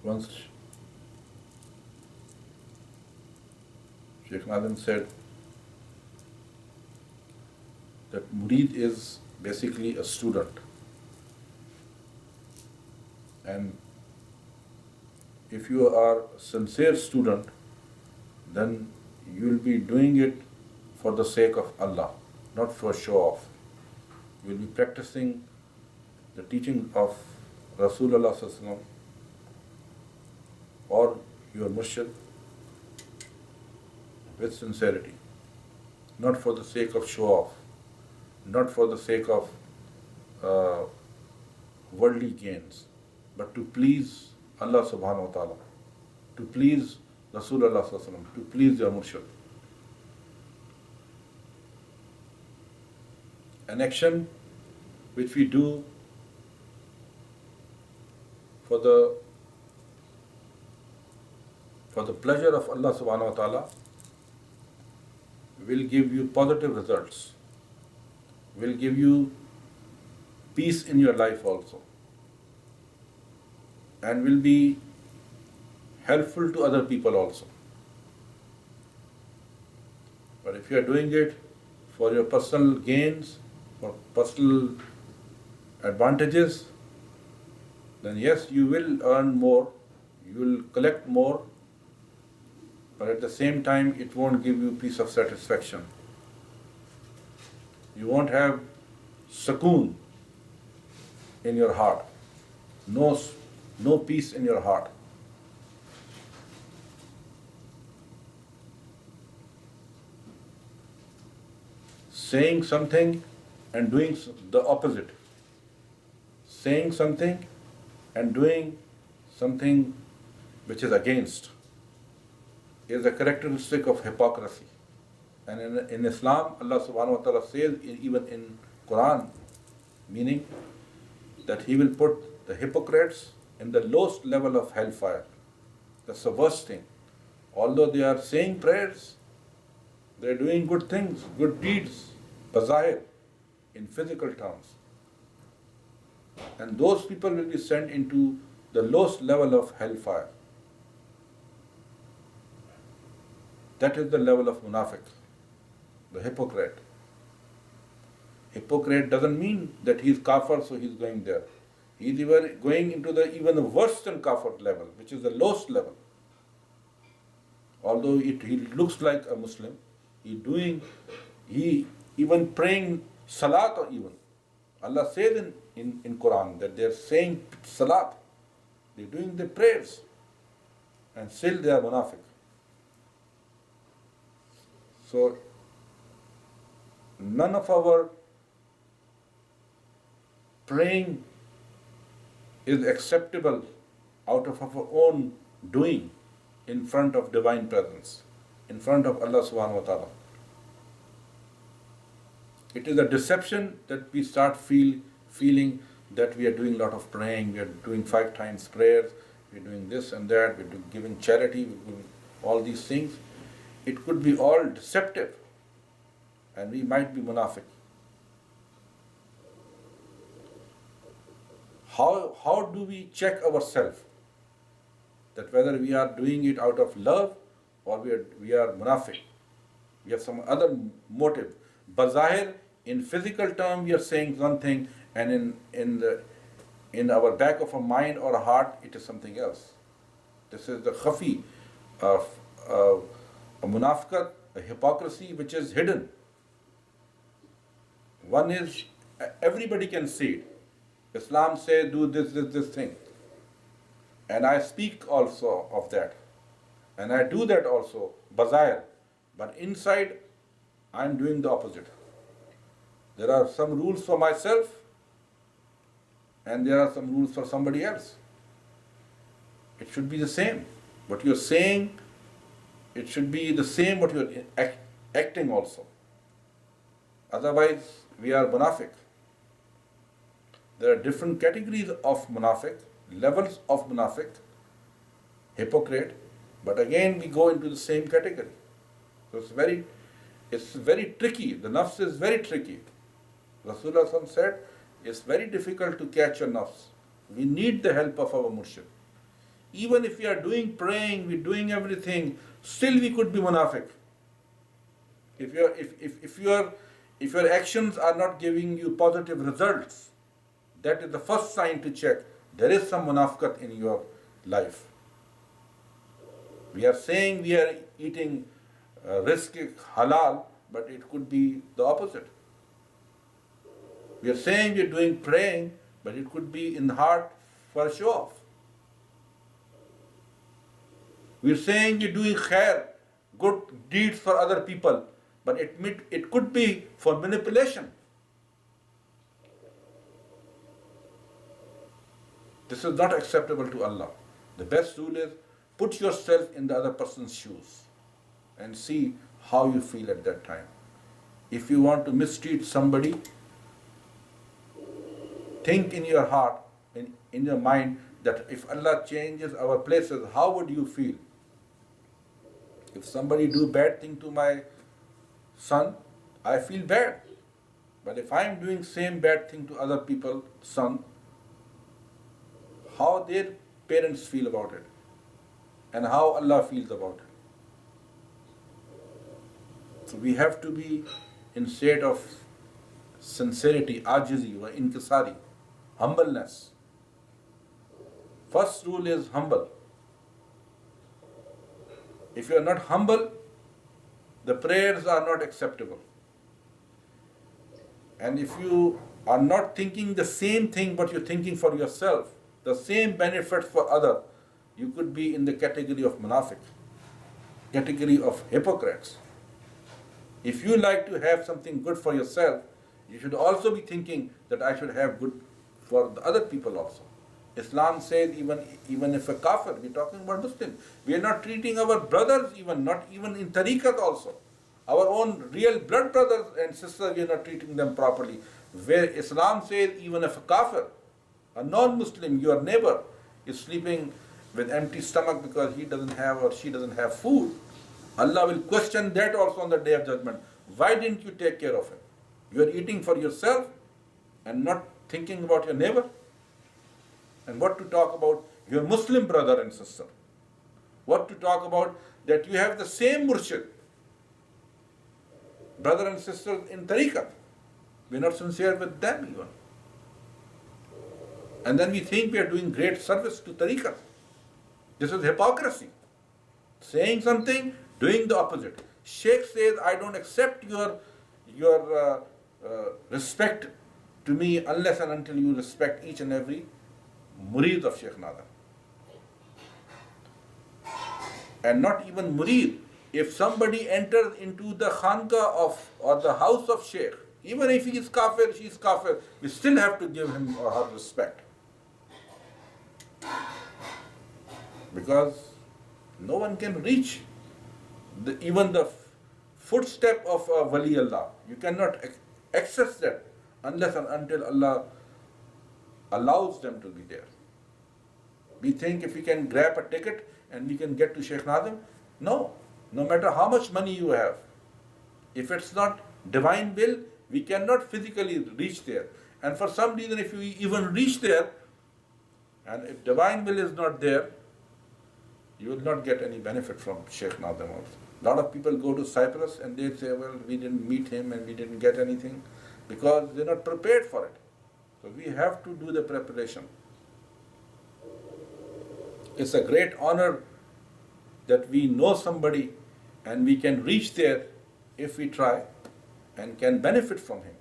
Once Sheikh Nazim said that murid is basically a student, and if you are a sincere student, then you will be doing it for the sake of Allah, not for show off. You will be practicing the teaching of Rasulullah Sallallahu Alaihi Wasallam or your murshid with sincerity, not for the sake of show off, not for the sake of worldly gains, but to please Allah subhanahu wa ta'ala, to please Rasulullah sallallahu alaihi wasallam, to please your murshid. An action which we do for the pleasure of Allah subhanahu wa ta'ala will give you positive results, will give you peace in your life also, and will be helpful to other people also. But if you are doing it for your personal gains, for personal advantages, then yes, you will earn more, you will collect more, but at the same time, it won't give you peace of satisfaction. You won't have sukoon in your heart, no peace in your heart. Saying something and doing the opposite. Saying something and doing something which is against is a characteristic of hypocrisy. And in Islam, Allah subhanahu wa ta'ala says, even in Quran, meaning that He will put the hypocrites in the lowest level of hellfire. That's the worst thing. Although they are saying prayers, they are doing good things, good deeds, bazahir, in physical terms. And those people will be sent into the lowest level of hellfire. That is the level of munafiq, the hypocrite. Hypocrite doesn't mean that he is kafir, so he is going there. He is even going into the even worse than kafir level, which is the lowest level. Although he looks like a Muslim, he even praying salat or even. Allah says in Quran that they are saying salat, they are doing the prayers, and still they are munafiq. So none of our praying is acceptable out of our own doing in front of divine presence, in front of Allah subhanahu wa ta'ala. It is a deception that we start feeling that we are doing a lot of praying, we are doing 5 times prayers, we are doing this and that, we are giving charity, we are doing all these things. It could be all deceptive, and we might be munafiq. How do we check ourselves that whether we are doing it out of love or we are munafiq? We have some other motive. Bazahir, in physical term, we are saying one thing, and in our back of our mind or heart, it is something else. This is the khafi of a munafiqat, a hypocrisy which is hidden. One is, everybody can see it. Islam says, do this thing. And I speak also of that. And I do that also, bazahir. But inside, I'm doing the opposite. There are some rules for myself, and there are some rules for somebody else. It should be the same. What you're saying, it should be the same what you're acting also. Otherwise, we are munafiq. There are different categories of munafiq, levels of munafiq, hypocrite, but again we go into the same category. So it's very tricky. The nafs is very tricky. Rasulullah said, it's very difficult to catch a nafs. We need the help of our murshid. even if we are doing praying, we're doing everything, still we could be munafiq. If your actions are not giving you positive results, that is the first sign to check. There is some munafiqat in your life. We are saying we are eating rizq halal, but it could be the opposite. We are saying we are doing praying, but it could be in the heart for show off. We are saying we are doing khair, good deeds for other people, but it could be for manipulation. This is not acceptable to Allah. The best rule is put yourself in the other person's shoes and see how you feel at that time. If you want to mistreat somebody, think in your heart, in your mind, that if Allah changes our places, how would you feel? If somebody do bad thing to my son, I feel bad. But if I am doing same bad thing to other people's son, how their parents feel about it and how Allah feels about it. So we have to be in state of sincerity, ajizi wa inkisari, humbleness. First rule is humble. If you are not humble, the prayers are not acceptable. And if you are not thinking the same thing but you're thinking for yourself, the same benefits for other, you could be in the category of munafiq, category of hypocrites. If you like to have something good for yourself, you should also be thinking that I should have good for the other people also. Islam says even if a kafir, we're talking about Muslim, we are not treating our brothers not even in tariqat also. Our own real blood brothers and sisters, we are not treating them properly. Where Islam says even if a kafir, a non-Muslim, your neighbor, is sleeping with empty stomach because he doesn't have or she doesn't have food, Allah will question that also on the Day of Judgment. Why didn't you take care of him? You are eating for yourself and not thinking about your neighbor. And what to talk about your Muslim brother and sister? What to talk about that you have the same murshid, brother and sister in tariqat. We're not sincere with them even. And then we think we are doing great service to tariqat. This is hypocrisy. Saying something, doing the opposite. Sheikh says, I don't accept your respect to me unless and until you respect each and every murid of Sheikh Nadam. And not even murid. If somebody enters into the khanqa or the house of Sheikh, even if he is kafir, she is kafir, we still have to give him or her respect. Because no one can reach even the footstep of a Wali Allah. You cannot access that unless and until Allah allows them to be there. We think if we can grab a ticket and we can get to Sheikh Nadam, no matter how much money you have, if it's not divine will, we cannot physically reach there. And for some reason, if we even reach there, and if divine will is not there, you will not get any benefit from Sheikh Nadam also. A lot of people go to Cyprus and they say, well, we didn't meet him and we didn't get anything because they're not prepared for it. So we have to do the preparation. It's a great honor that we know somebody and we can reach there if we try and can benefit from him.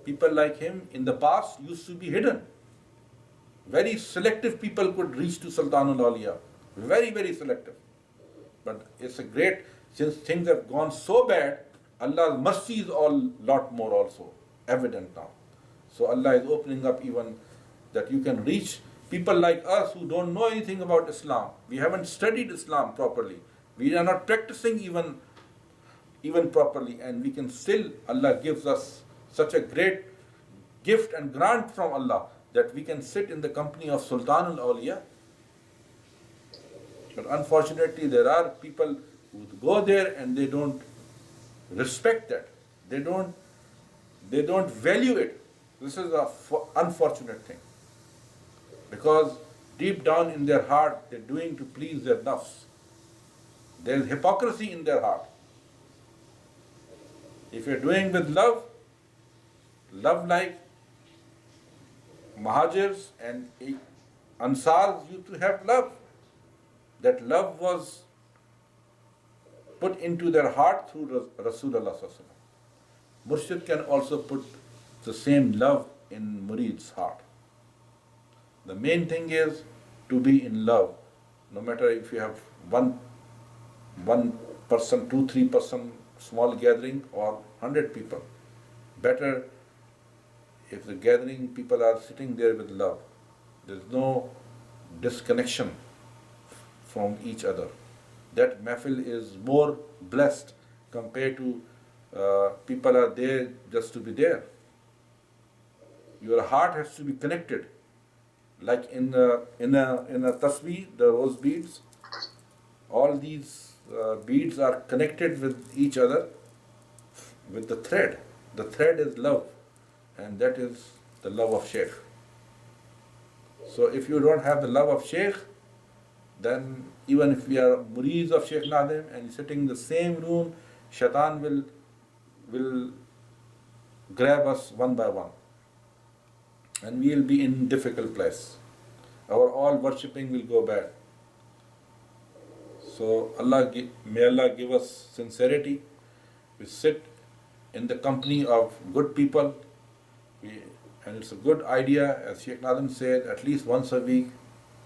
People like him in the past used to be hidden. Very selective people could reach to Sultanul Awliya. Very, very selective. But it's a great, since things have gone so bad, Allah's mercy is all lot more also evident now. So Allah is opening up even that you can reach people like us who don't know anything about Islam. We haven't studied Islam properly. We are not practicing even properly, and we can still, Allah gives us such a great gift and grant from Allah that we can sit in the company of Sultan al-Awliya. But unfortunately, there are people who go there and they don't respect that. They don't value it. This is an unfortunate thing. Because deep down in their heart, they're doing to please their nafs. There is hypocrisy in their heart. If you're doing with love, love like Muhajirs and Ansars used to have love. That love was put into their heart through Rasulullah. Murshid can also put the same love in Murid's heart. The main thing is to be in love, no matter if you have one person, 2-3 person small gathering or 100 people. Better if the gathering people are sitting there with love. There's no disconnection from each other. That mahfil is more blessed compared to people are there just to be there. Your heart has to be connected. Like in a tasbih, the rose beads, all these beads are connected with each other with the thread. The thread is love, and that is the love of Shaykh. So if you don't have the love of Shaykh, then even if we are murids of Shaykh Nadim and sitting in the same room, Shaitan will grab us one by one, and we will be in difficult place. Our all worshipping will go bad. So may Allah give us sincerity. We sit in the company of good people, and it's a good idea, as Shaykh Nadim said, at least once a week,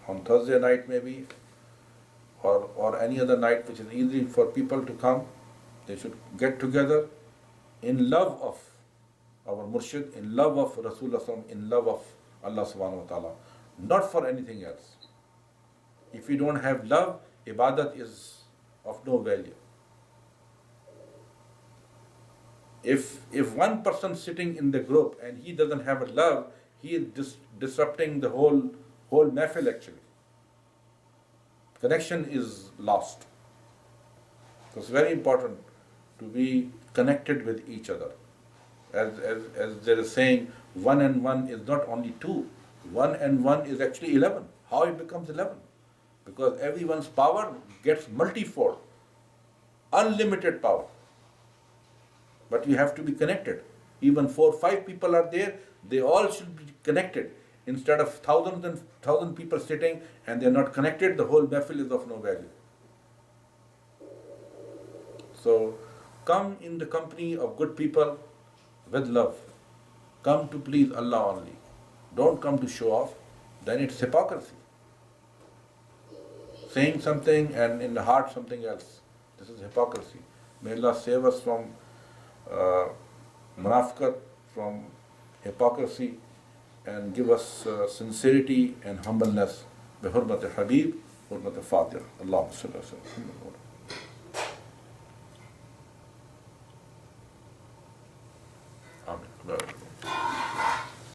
on Thursday night maybe, or any other night which is easy for people to come. They should get together in love of our Murshid, in love of Rasulullah, in love of Allah subhanahu wa ta'ala, not for anything else. If you don't have love, ibadat is of no value. If one person sitting in the group and he doesn't have a love, he is disrupting the whole mahfil actually. Connection is lost. So it's very important to be connected with each other. As there is saying, 1 and 1 is not only 2. 1 and 1 is actually 11. How it becomes 11? Because everyone's power gets multifold, unlimited power. But you have to be connected. Even 4-5 people are there, they all should be connected. Instead of thousands and thousand people sitting and they're not connected, the whole mahfil is of no value. So come in the company of good people with love. Come to please Allah only. Don't come to show off, then it's hypocrisy. Saying something and in the heart something else. This is hypocrisy. May Allah save us from munafiqat, from hypocrisy, and give us sincerity and humbleness. Bi hurmat Habib, hurmat Fatih. Allahumma salli ala Sayyidina Muhammad.